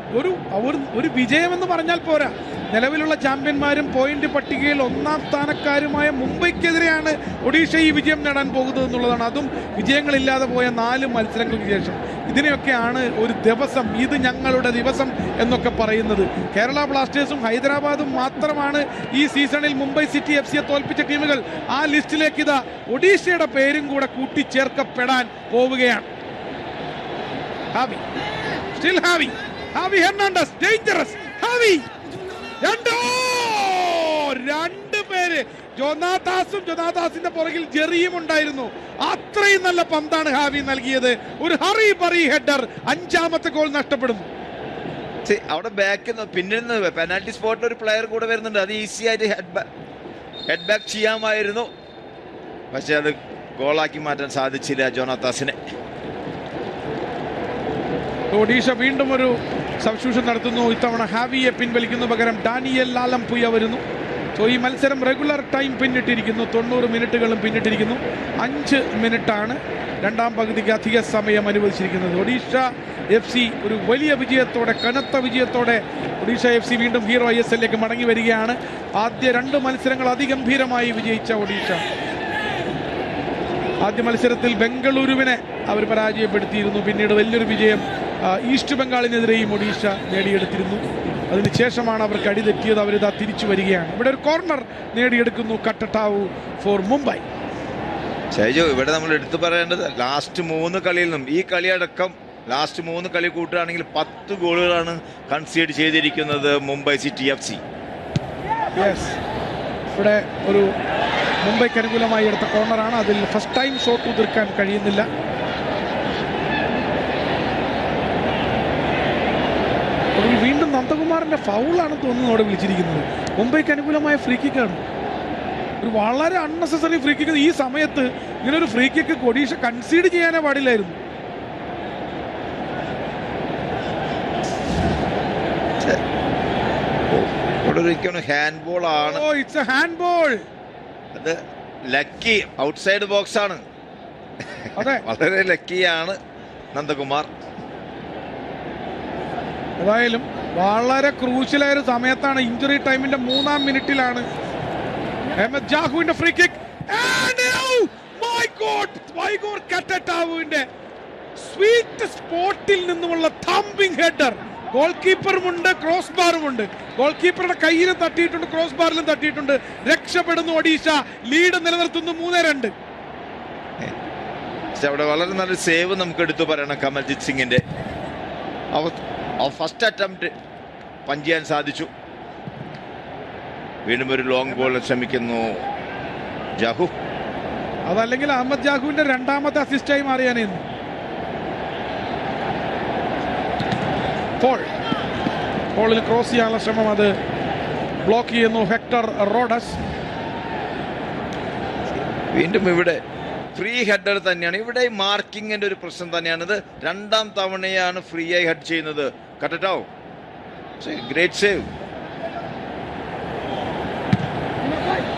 ഒരു വിജയമെന്ന് പറഞ്ഞാൽ പോരാ. നിലവിലുള്ള ചാമ്പ്യന്മാരും പോയിന്റ് പട്ടികയിൽ 1ാം സ്ഥാനക്കാരുമായ മുംബൈക്കെതിരെയാണ് ഒഡീഷ ഈ വിജയം നേടാൻ പോകുന്നത് എന്നുള്ളതാണ്. അതും വിജയങ്ങളില്ലാതെ പോയ 4 മത്സരങ്ങൾക്ക് ശേഷം. ഇതിനെയൊക്കെയാണ് ഒരു ദിവസം, ഇത് ഞങ്ങളുടെ ദിവസം എന്നൊക്കെ പറയുന്നത്. കേരള ബ്ലാസ്റ്റേഴ്സും ഹൈദരാബാദും മാത്രമാണ് ഈ സീസണിൽ മുംബൈ സിറ്റി എഫ്സിയെ തോൽപ്പിച്ച ടീമുകൾ. ആ ലിസ്റ്റിലേക്ക് ഇതാ ഒഡീഷയുടെ പേരും കൂടെ കൂട്ടിച്ചേർക്കപ്പെടാൻ പോവുകയാണ്. Harvey still Javi Hernandez, dangerous. Javi രണ്ട് പേര്, ജോനാഥാസിന്റെ പുറകിൽ ജെറിയും ഉണ്ടായിരുന്നു. അത്രയും നല്ല പന്താണ് ഹാവി നൽകിയത്. ഒരു ഹറി ബറി ഹെഡർ, 5ാമത്തെ ഗോൾ നഷ്ടപ്പെടുന്നു. അവിടെ ബാക്കിൽ പിന്നിൽ നിന്ന് പെനാൽറ്റി സ്പോട്ടിൽ ഒരു പ്ലെയർ കൂടെ വരുന്നുണ്ട്. അത് ഈസി ആയിട്ട് ഹെഡ് ബാക്ക് ചെയ്യാമായിരുന്നു, പക്ഷെ അത് ഗോളാക്കി മാറ്റാൻ സാധിച്ചില്ല ജോനാഥാസിനെ. ഒഡീഷ വീണ്ടും ഒരു സബ്സ്റ്റിറ്റ്യൂഷൻ നടത്തുന്നു. ഇത്തവണ ഹാവിയെ പിൻവലിക്കുന്നു, പകരം ഡാനിയൽ ലാലംപുയ വരുന്നു. സോ ഈ മത്സരം റെഗുലർ ടൈം പിന്നിട്ടിരിക്കുന്നു, 90 മിനിറ്റുകളും പിന്നിട്ടിരിക്കുന്നു. 5 മിനിറ്റാണ് 2ാം പകുതിക്ക് അധിക സമയം അനുവദിച്ചിരിക്കുന്നത്. ഒഡീഷ FC ഒരു വലിയ വിജയത്തോടെ, കനത്ത വിജയത്തോടെ ഒഡീഷ FC വീണ്ടും ഹീറോ ISLലേക്ക് മടങ്ങി വരികയാണ്. ആദ്യ 2 മത്സരങ്ങൾ അതിഗംഭീരമായി വിജയിച്ച ഒഡീഷ ആദ്യ മത്സരത്തിൽ ബംഗളൂരുവിനെ അവർ പരാജയപ്പെടുത്തിയിരുന്നു. പിന്നീട് വലിയൊരു വിജയം ഈസ്റ്റ് ബംഗാളിനെതിരെയും ഒഡീഷ നേടിയെടുത്തിരുന്നു. അതിനുശേഷമാണ് അവർക്ക് അടിതെറ്റിയത്. അവരിതാ തിരിച്ചു വരികയാണ്. ഇവിടെ ഒരു കോർണർ നേടിയെടുക്കുന്നു കട്ടട്ടാവു ഫോർ മുംബൈ. ഷൈജു, ഇവിടെ നമ്മൾ എടുത്തു പറയേണ്ടത് ലാസ്റ്റ് 3 കളിയിൽ നിന്നും, ഈ കളിയടക്കം ലാസ്റ്റ് 3 കളി കൂട്ടുകയാണെങ്കിൽ 10 ഗോളുകളാണ് കൺസീഡ് ചെയ്തിരിക്കുന്നത് മുംബൈ സിറ്റി FC. ഇവിടെ ഒരു മുംബൈക്ക് അനുകൂലമായി എടുത്ത കോർണറാണ്. അതിൽ ഫസ്റ്റ് ടൈം ഷോട്ട് ഉതിർക്കാൻ കഴിയുന്നില്ല. വീണ്ടും നന്ദകുമാറിന്റെ ഫൗളാണ് തോന്നുന്നു അവിടെ വിളിച്ചിരിക്കുന്നത്. മുംബൈക്ക് അനുകൂലമായ ഫ്രീ കിക്കാണ്. ഒരു വളരെ അൺനെസസറി ഫ്രീ കിക്ക്. ഈ സമയത്ത് ഇങ്ങനെ ഒരു ഫ്രീ കിക്ക് ഒഡീഷ കൺസീഡ് ചെയ്യാനേ പാടില്ലായിരുന്നു. ഹാൻഡ് ബോൾ ആണ്. It's A hand ball. അത് ലക്കി ഔട്ട്സൈഡ് ബോക്സ് ആണ്. വളരെ ലക്കിയാണ് നന്ദകുമാർ. ഏതായാലും വളരെ ക്രൂഷ്യലായ ഒരു സമയത്താണ്, ഇഞ്ചുറി ടൈമിന്റെ 3ാം മിനിറ്റിലാണ് അഹമ്മദ് ജാഹുവിന്റെ ഫ്രീ കിക്ക്. സ്വീറ്റ് സ്പോട്ടിൽ നിന്നുമുള്ള തമ്പിംഗ് ഹെഡർ. ഗോൾ കീപ്പറുമുണ്ട്, ക്രോസ് ബാറുമുണ്ട്. ഗോൾ കീപ്പറുടെ കയ്യിലും തട്ടിയിട്ടുണ്ട്, ക്രോസ് ബാറിലും തട്ടിയിട്ടുണ്ട്. രക്ഷപ്പെടുന്നു ഒഡീഷ, ലീഡ് നിലനിർത്തുന്നു 3-2. അവിടെ വളരെ നല്ലൊരു സേവ് നമുക്ക് എടുത്തു പറയണം കമൽജിത് സിംഗിന്റെ. ഫസ്റ്റ് അറ്റംപ്റ്റ് പഞ്ച് ചെയ്യാൻ സാധിച്ചു. വീണ്ടും ഒരു ലോങ് ബോൾ ശ്രമിക്കുന്നു ജാഹു. അതല്ലെങ്കിൽ അഹമ്മദ് ജാഹുവിന്റെ 2ാമത്തെ അസിസ്റ്റായി മാറിയാനേന്ന്. ബോളിൽ ക്രോസ് ചെയ്യാനുള്ള ശ്രമം, അത് ബ്ലോക്ക് ചെയ്യുന്നു ഹെക്ടർ റോഡസ്. വീണ്ടും ഇവിടെ ഫ്രീ ഹെഡർ തന്നെയാണ്. ഇവിടെ മാർക്കിങ്ങിന്റെ ഒരു പ്രശ്നം തന്നെയാണ്. ഇത് 2ാം തവണയാണ് ഫ്രീ ആയി ഹെഡ് ചെയ്യുന്നത് കട്ടട്ടാവ്. Great save.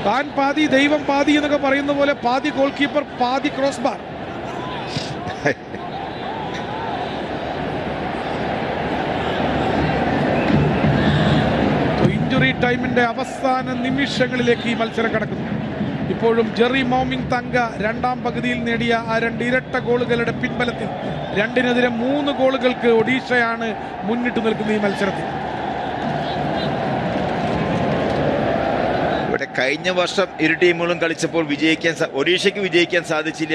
താൻ പാതി ദൈവം പാതി എന്നൊക്കെ പറയുന്ന പോലെ പാതി ഗോൾ കീപ്പർ, പാതി ക്രോസ് ബാർ. ഇഞ്ചുറി ടൈമിന്റെ അവസാന നിമിഷങ്ങളിലേക്ക് ഈ മത്സരം കടക്കുന്നു. ഇപ്പോഴും ജെറി മോമിംഗ് തങ്ക 2ാം പകുതിയിൽ നേടിയ ആ 2 ഇരട്ട ഗോളുകളുടെ പിൻബലത്തിൽ 2-നെതിരെ 3 ഗോളുകൾക്ക് ഒഡീഷയാണ് മുന്നിട്ട് നിൽക്കുന്ന ഈ മത്സരത്തിൽ. ഇവിടെ കഴിഞ്ഞ വർഷം ഇരു ടീമുകളും കളിച്ചപ്പോൾ ഒഡീഷയ്ക്ക് വിജയിക്കാൻ സാധിച്ചില്ല.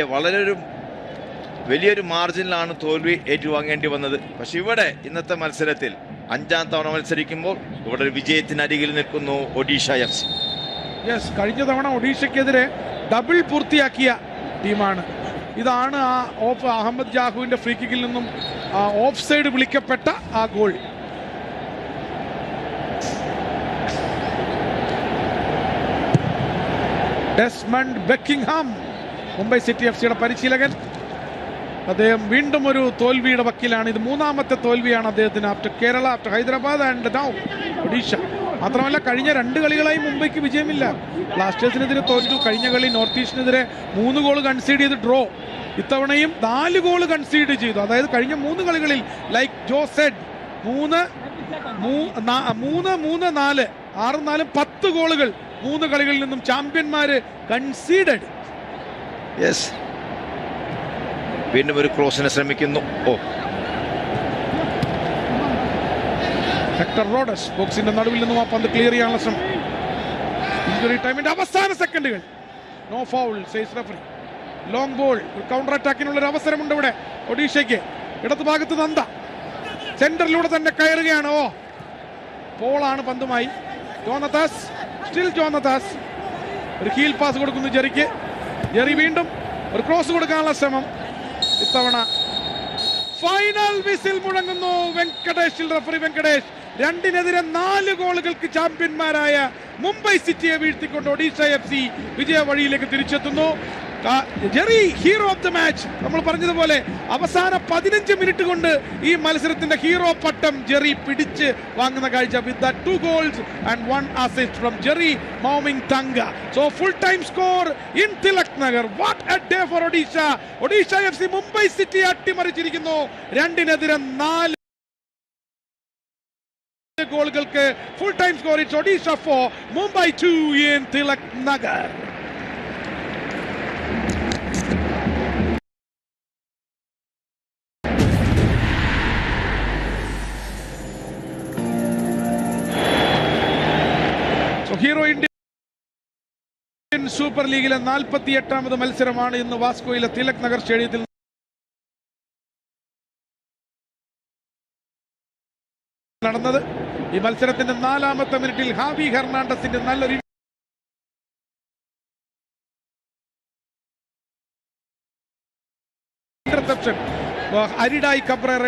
വലിയൊരു മാർജിനിലാണ് തോൽവി ഏറ്റുവാങ്ങേണ്ടി വന്നത്. പക്ഷെ ഇവിടെ ഇന്നത്തെ മത്സരത്തിൽ 5ാം തവണ മത്സരിക്കുമ്പോൾ ഇവിടെ ഒരു വിജയത്തിനരികിൽ നിൽക്കുന്നു ഒഡീഷ FC. കഴിഞ്ഞ തവണ ഒഡീഷയ്ക്കെതിരെ ഡബിൾ പൂർത്തിയാക്കിയ ടീമാണ്. ഇതാണ് ആ അഹമ്മദ് ജാഹുവിന്റെ ഫ്രീ കിക്കിൽ നിന്നും ഓഫ് സൈഡ് വിളിക്കപ്പെട്ട ആ goal. Desmond Buckingham, Mumbai city FCയുടെ പരിശീലകൻ. അദ്ദേഹം വീണ്ടും ഒരു തോൽവിയുടെ വക്കിലാണ്. ഇത് 3ാമത്തെ തോൽവിയാണ് അദ്ദേഹത്തിന്. After Kerala, after Hyderabad and now Odisha. മാത്രമല്ല കഴിഞ്ഞ 2 കളികളായി മുംബൈക്ക് വിജയമില്ല. ബ്ലാസ്റ്റേഴ്സിനെതിരെ തോറ്റു, കഴിഞ്ഞ കളി നോർത്ത് ഈസ്റ്റിനെതിരെ 3 ഗോൾ കൺസീഡ് ചെയ്ത് ഡ്രോ. ഇത്തവണയും 4 ഗോൾ കൺസീഡ് ചെയ്തു. അതായത് കഴിഞ്ഞ 3 കളികളിൽ ലൈക്ക് ജോ സെഡ് 3, 4, 6, 4, 10 ഗോളുകൾ 3 കളികളിൽ നിന്നും ചാമ്പ്യന്മാര് കൺസീഡഡ്. യെസ്, വീണ്ടും ഒരു ക്രോസിന് ശ്രമിക്കുന്നു. ഹെക്ടർ റോഡസ് ബോക്സിന്റെ നടുവിൽ നിന്നും ആ പന്ത് ക്ലിയർ ചെയ്യാനുള്ള ശ്രമം. ഇഞ്ചുറി ടൈമിന്റെ അവസാന സെക്കൻഡുകൾ. No foul says referee. Long ball, counter അറ്റാക്കിനുള്ള ഒരു അവസരമുണ്ട് ഇവിടെ ഒഡീഷയ്ക്ക്. ഇടതുഭാഗത്ത് നന്ദ സെന്ററിലൂടെ തന്നെ കയറുകയാണ്. പോളാണ് പന്തുമായി. ജോനത്താസ്, സ്റ്റിൽ ജോനത്താസ് ഒരു ഹീൽ പാസ് കൊടുക്കുന്നു ജെറിക്ക്. ജെറി വീണ്ടും ഒരു ക്രോസ് കൊടുക്കാനുള്ള ശ്രമം. ഇത്തവണ ഫൈനൽ വിസിൽ മുഴങ്ങുന്നു. വെങ്കടേഷിൽ റഫറി വെങ്കടേഷ്. 2-നെതിരെ 4 ഗോളുകൾക്ക് ചാമ്പ്യന്മാരായ മുംബൈ സിറ്റിയെ വീഴ്ത്തിക്കൊണ്ട് ഒഡീഷ FC വിജയ വഴിയിലേക്ക് തിരിച്ചെത്തുന്നു. Jerry hero of the match. നമ്മൾ പറഞ്ഞതുപോലെ അവസാന 15 മിനിറ്റ് കൊണ്ട് ഈ മത്സരത്തിന്റെ ഹീറോ പട്ടം ജെറി പിടിച്ച് വാങ്ങുന്ന കാഴ്ച. With the 2 goals and 1 assist from Jerry Mauming Tanga. So full time score in Tilak Nagar. What a day for Odisha. Odisha FC Mumbai city അട്ടിമറിച്ചിരിക്കുന്നു. 2-നെതിരെ 4 ഗോളുകൾക്ക്. Full time score it's Odisha 4 Mumbai 2 in Tilak Nagar. Hero Indian Super ലീഗിലെ 48ാമത് മത്സരമാണ് ഇന്ന് വാസ്കോയിലെ തിലക് നഗർ സ്റ്റേഡിയത്തിൽ നടന്നത്. ഈ മത്സരത്തിന്റെ 4ാമത്തെ മിനിറ്റിൽ ഹാവി ഹെർണാണ്ടസിന്റെ നല്ലൊരു ഇന്റർസെപ്ഷൻ. അരിഡായി കബ്രേറ